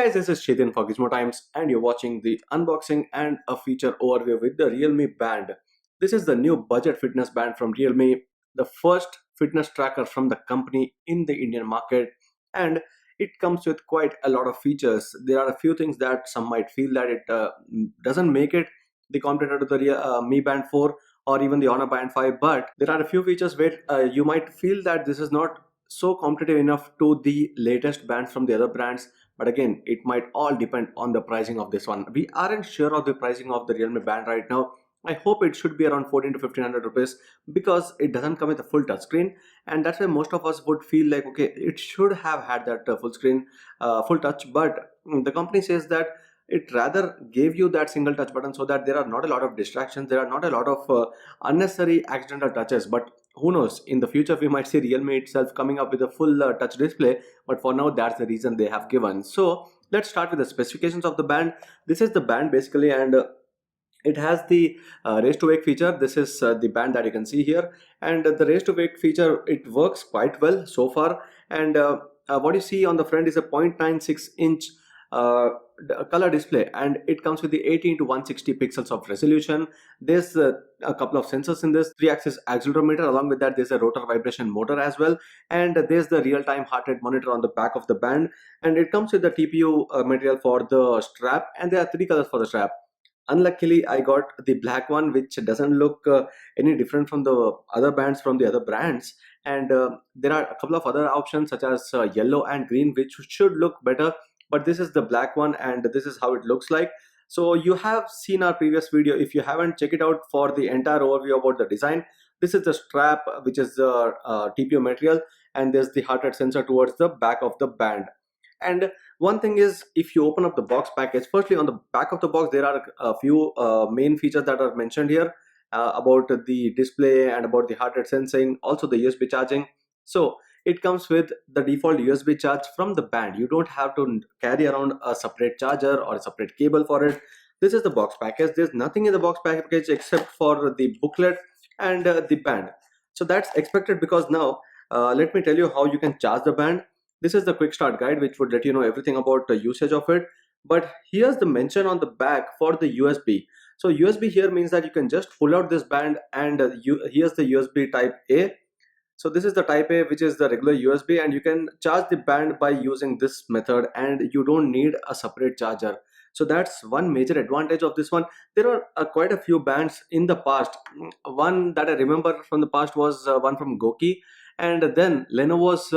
Hey guys, this is Chetan for Gizmo Times, and you're watching the unboxing and a feature overview with the Realme Band. This is the new budget fitness band from Realme, the first fitness tracker from the company in the Indian market, and it comes with quite a lot of features. There are a few things that some might feel that it doesn't make it the competitor to the Mi Band 4 or even the Honor Band 5, but there are a few features where you might feel that this is not so competitive enough to the latest bands from the other brands. But again, it might all depend on the pricing of this one. We aren't sure of the pricing of the Realme Band right now. I hope it should be around 14 to 1500 rupees because it doesn't come with a full touchscreen, and that's why most of us would feel like okay, it should have had that full screen, full touch. But the company says that it rather gave you that single touch button so that there are not a lot of distractions, there are not a lot of unnecessary accidental touches. But who knows, in the future we might see Realme itself coming up with a full touch display, but for now that's the reason they have given. So let's start with the specifications of the band. This is the band basically, and it has the raise to wake feature. This is the band that you can see here, and the raise to wake feature, it works quite well so far. And what you see on the front is a 0.96-inch uh, color display, and it comes with the 18 to 160 pixels of resolution. There's a couple of sensors in this, 3-axis accelerometer. Along with that, there's a rotor vibration motor as well, and there's the real-time heart rate monitor on the back of the band. And it comes with the TPU material for the strap, and there are three colors for the strap. Unluckily, I got the black one, which doesn't look any different from the other bands from the other brands. And there are a couple of other options such as yellow and green, which should look better. But this is the black one, and this is how it looks like. So you have seen our previous video. If you haven't, check it out for the entire overview about the design. This is the strap, which is the TPU material, and there's the heart rate sensor towards the back of the band. And one thing is, if you open up the box package, firstly on the back of the box there are a few main features that are mentioned here about the display and about the heart rate sensing, also the USB charging. So it comes with the default USB charge from the band. You don't have to carry around a separate charger or a separate cable for it. This is the box package. There's nothing in the box package except for the booklet and the band. So that's expected, because now let me tell you how you can charge the band. This is the quick start guide, which would let you know everything about the usage of it. But here's the mention on the back for the USB. So USB here means that you can just pull out this band, and here's the USB type A. So this is the type A, which is the regular USB, and you can charge the band by using this method, and you don't need a separate charger. So that's one major advantage of this one. There are quite a few bands in the past. One that I remember from the past was one from Goki, and then Lenovo's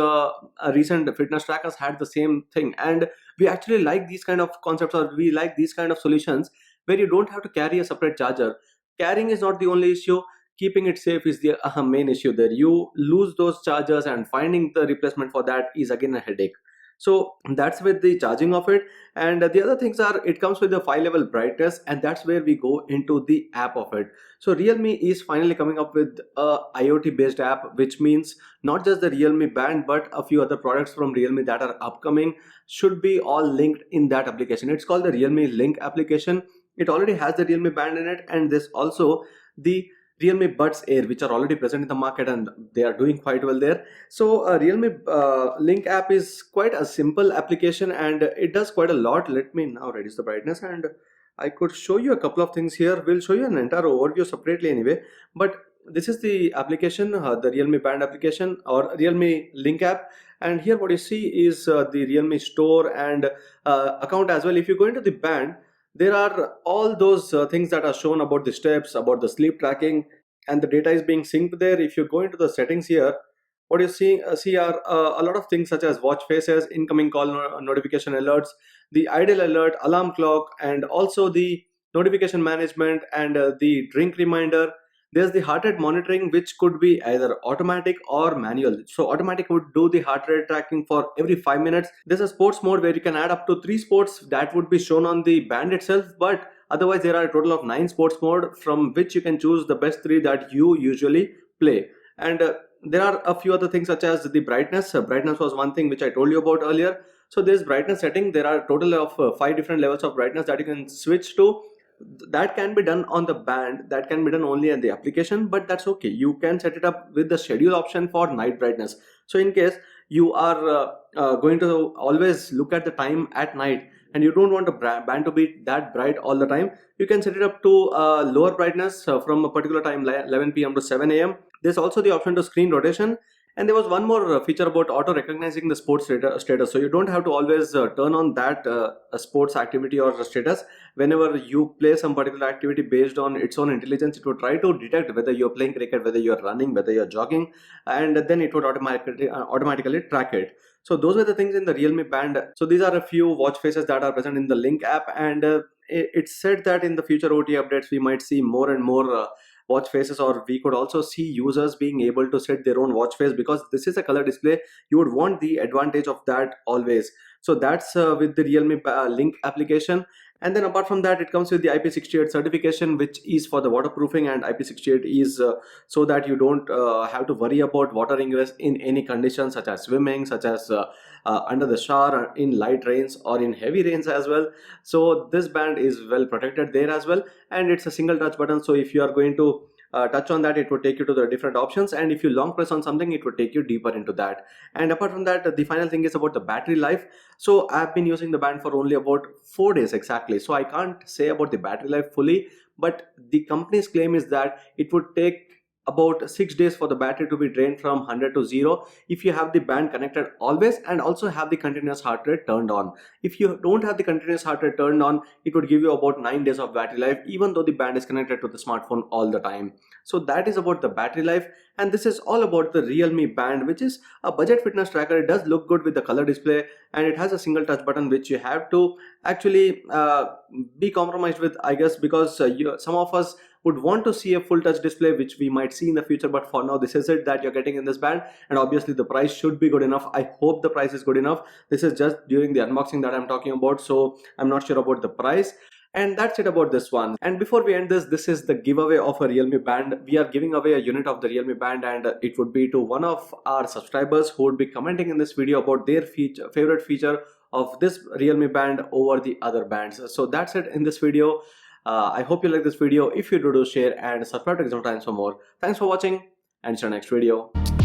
recent fitness trackers had the same thing. And we actually like these kind of concepts, or we like these kind of solutions where you don't have to carry a separate charger. Carrying is not the only issue, keeping it safe is the main issue there. You lose those chargers, and finding the replacement for that is again a headache. So that's with the charging of it. And the other things are, it comes with the 5-level brightness, and that's where we go into the app of it. So Realme is finally coming up with a IoT based app, which means not just the Realme Band, but a few other products from Realme that are upcoming should be all linked in that application. It's called the Realme Link application. It already has the Realme Band in it, and there's also the Realme Buds Air, which are already present in the market, and they are doing quite well there. So Realme Link app is quite a simple application, and it does quite a lot. Let me now reduce the brightness, and I could show you a couple of things here. We'll show you an entire overview separately anyway. But this is the application, the Realme Band application or Realme Link app. And here what you see is the Realme store and account as well. If you go into the band, there are all those things that are shown about the steps, about the sleep tracking, and the data is being synced there. If you go into the settings here, what you see are a lot of things such as watch faces, incoming call notification alerts, the idle alert, alarm clock, and also the notification management and the drink reminder. There's the heart rate monitoring, which could be either automatic or manual. So automatic would do the heart rate tracking for every 5 minutes. There's a sports mode where you can add up to 3 sports that would be shown on the band itself, but otherwise there are a total of 9 sports mode from which you can choose the best 3 that you usually play. And there are a few other things such as the brightness. Brightness was one thing which I told you about earlier. So there's brightness setting. There are a total of 5 different levels of brightness that you can switch to. That can be done on the band, that can be done only in the application, but that's okay. You can set it up with the schedule option for night brightness. So in case you are going to always look at the time at night, and you don't want the band to be that bright all the time, you can set it up to lower brightness from a particular time, 11 p.m. to 7 a.m. There's also the option to screen rotation, and there was one more feature about auto recognizing the sports status. So you don't have to always turn on that sports activity or status. Whenever you play some particular activity based on its own intelligence, it would try to detect whether you're playing cricket, whether you're running, whether you're jogging, and then it would automatically track it. So those were the things in the Realme Band. So these are a few watch faces that are present in the Link app, and it's said that in the future OT updates we might see more and more watch faces, or we could also see users being able to set their own watch face, because this is a color display. You would want the advantage of that always. So that's with the Realme Link application. And then apart from that, it comes with the IP68 certification, which is for the waterproofing, and IP68 is so that you don't have to worry about water ingress in any conditions, such as swimming, such as under the shower, in light rains or in heavy rains as well. So this band is well protected there as well, and it's a single touch button. So if you are going to touch on that, it would take you to the different options, and if you long press on something, it would take you deeper into that. And apart from that, the final thing is about the battery life. So I've been using the band for only about 4 days exactly, so I can't say about the battery life fully, but the company's claim is that it would take about 6 days for the battery to be drained from 100 to 0 if you have the band connected always and also have the continuous heart rate turned on. If you don't have the continuous heart rate turned on, it would give you about 9 days of battery life, even though the band is connected to the smartphone all the time. So that is about the battery life, and this is all about the Realme Band, which is a budget fitness tracker. It does look good with the color display, and it has a single touch button which you have to actually be compromised with, I guess, because some of us would want to see a full touch display, which we might see in the future, but for now this is it that you're getting in this band. And obviously the price should be good enough. I hope the price is good enough. This is just during the unboxing that I'm talking about, so I'm not sure about the price. And that's it about this one. And before we end this is the giveaway of a Realme Band. We are giving away a unit of the Realme Band, and it would be to one of our subscribers who would be commenting in this video about their favorite feature of this Realme Band over the other bands. So that's it in this video. I hope you like this video. If you do, share and subscribe to Gizmo Times for more. Thanks for watching, and see you next video.